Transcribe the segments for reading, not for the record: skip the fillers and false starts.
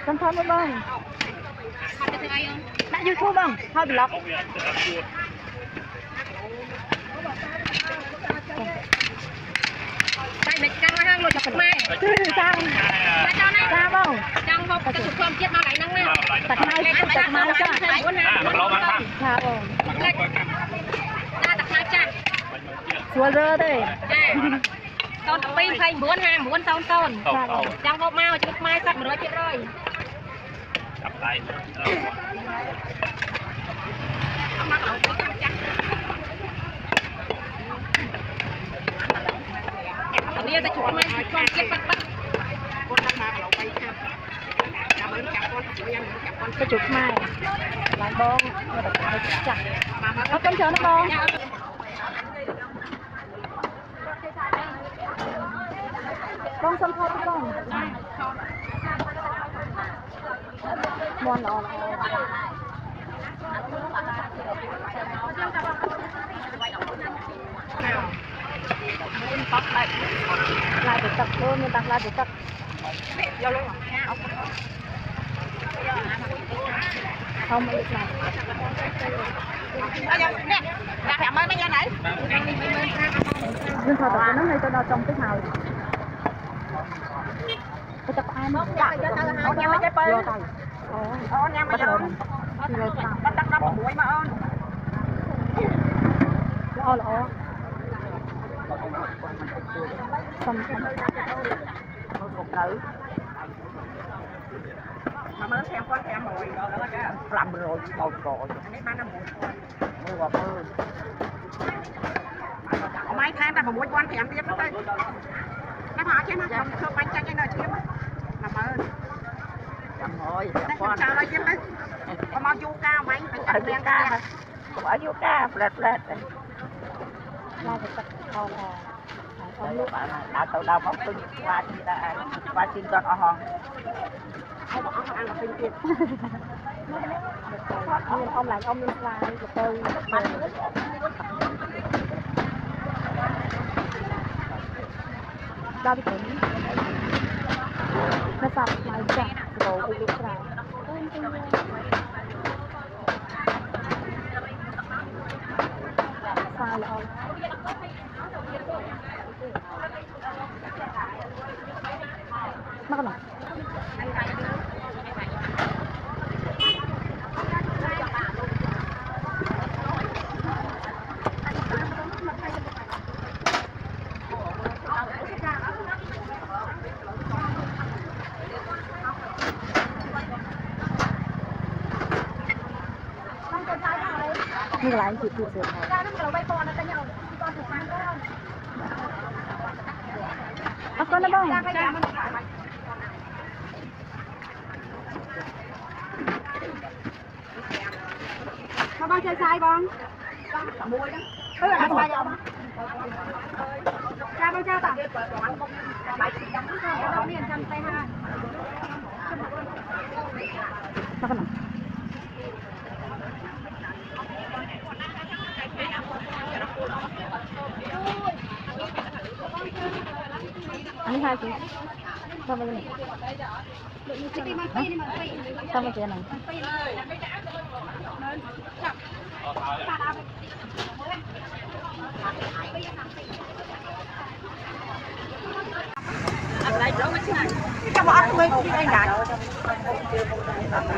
Con thon với bông. Đã vô chua bông, thôi bị lọc. Đây mình căng hang rồi chọc mai. Sao? Sao bông? Trong hộp cái chụp cơm chết nó lại năng nè. Tạch mai cho tạch mai cho. Sao bông? Ta tạch mai cha. Chua rơ đây. Con pin thay muốn ha, muốn tôn. Trong hộp mau chụp mai sắp rồi chết rồi. Cặp tay. Bây giờ chụp mai con chết bắt. Cái chụp mai. Lại bông. Chặt. Có con chờ nó bông. Con xong thôi con. Ngon ngon. Lại để tập luôn, người ta lại để tập. Không được này. Nè, đặt hẻm ơi mấy giờ này. Nhưng thôi tập nó ngay cho nó trong cái hào. Cái tập ai mất? Ông nhà mấy trái bơ. Ông nhà mấy giờ. Bắt đắp vào mũi mà ơn. Lỡ. Xong một nữ mà mới xem con xem rồi làm rồi đầu rồi mấy ba năm mười vào mưa mấy tháng ta mà muốn quan thèm tiếp đó đây em hỏi chứ nó không thưa bánh chanh cái nơi chiếm làm ơn làm rồi sao đây chiếm đấy có mau du cao mấy phải đen ca ở du ca lẹt lại phải tập con đã tàu đào bóng tôi qua thì là qua xin con ở hòn không bỏ ăn là phim kia ông lại ông lên qua của tôi ra đi tỉnh nó sập lại chặt đồ đi đi ra sai là ông mắc nào như là anh chị được rồi con nó bông con chơi sai con mua đó sai không cha bao cha ta đâu liền trăm tay hai sao con anh hai chị sao bây giờ này sao bây giờ này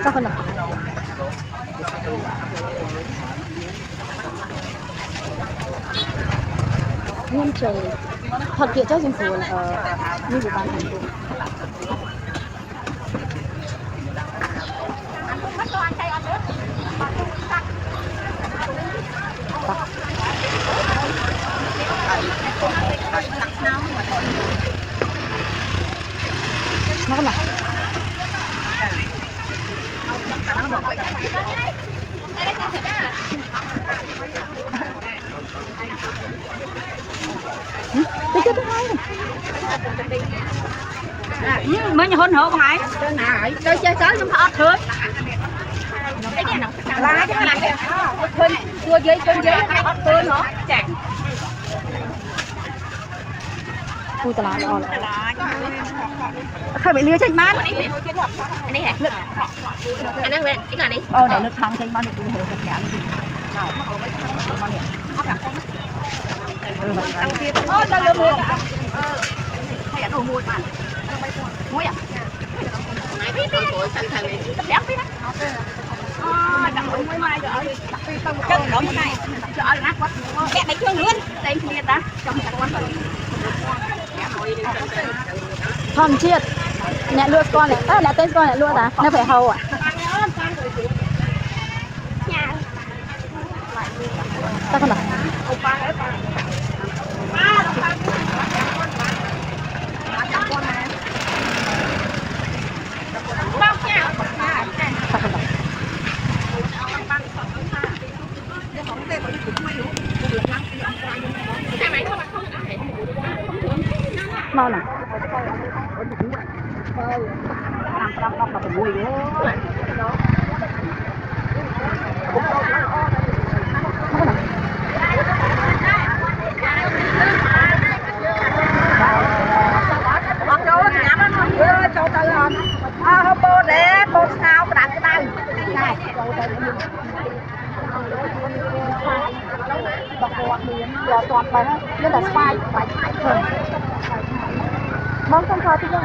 sao con nào nguyên trời thật kiện cho chính phủ như của ban thành phố nó là mới hôn hộ con hải chơi chơi sớm chúng ta thôi là cái này thôi cua giấy con giấy ớt tươi nữa khu tà lá đó khơi bị lừa chạy mát anh đi hả anh đang về cái là đi để nước thang chạy mát được hiểu tất cả ta lừa mua hay là đồ mua mà mua à này biết tuổi thành thằng này đẹp biết đặt mấy mai rồi chân đổ một này trời nát quá kẹt mấy chương luôn đây kia ta trong chặt quán thon chiết nè lua con này nè tên con này lua ta nó phải hầu à ta con nào mau nào bô để bô sao đặt cái tay bọc bọt miếng lò toàn bài đó nên là spy phải món không thôi thì không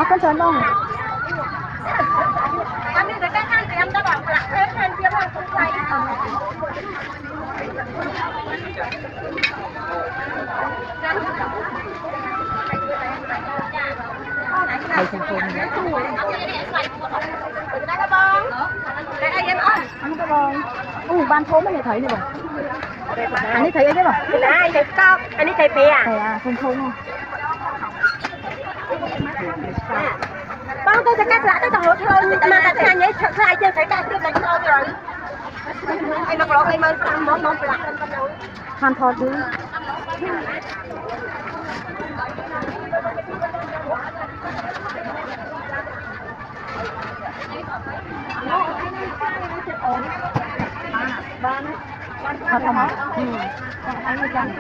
con chén không thầy thành phố anh có bông ban thố mới thấy này rồi anh ấy thấy ấy chứ rồi anh thấy con anh thấy bè thầy à không không con tôi sẽ cắt lại tới tầng một thôi mà tại sao nhảy thật sai chưa phải cắt tiếp đánh thôi rồi anh mặc lộ cái món món lạc lên con đâu han thọt đi thật không ạ? Anh ơi chàng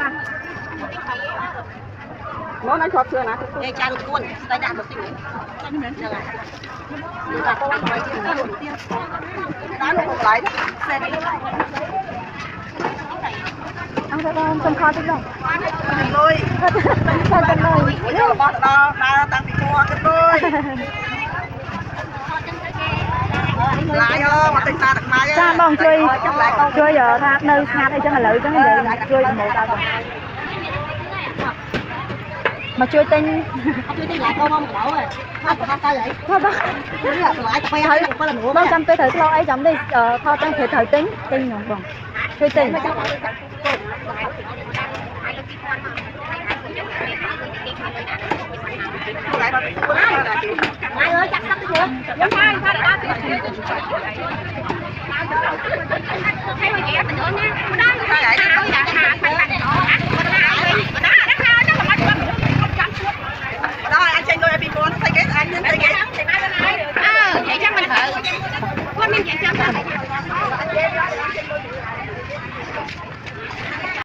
nó nói chọt xưa nè đây cha được luôn tay đạn một tí nữa đá nó không lại ăn cho con trong kho chứ không? đôi Sao chân lời? nó bọt đó tăng bị cua cái đôi lại mà tình ta được mai Cha bông chơi giờ ra nơi xa đây cho là lợi cho nó vậy chơi một tao rồi mà chơi tên lại con không đổ rồi không ta vậy thôi bác bác chăm tôi thử lâu ấy chấm đi thôi đang thử tính tính nhộng vòng chơi tính ai ơi chắc sắp chưa giống ai sao để đa thấy mà chị em mình nữa nha đó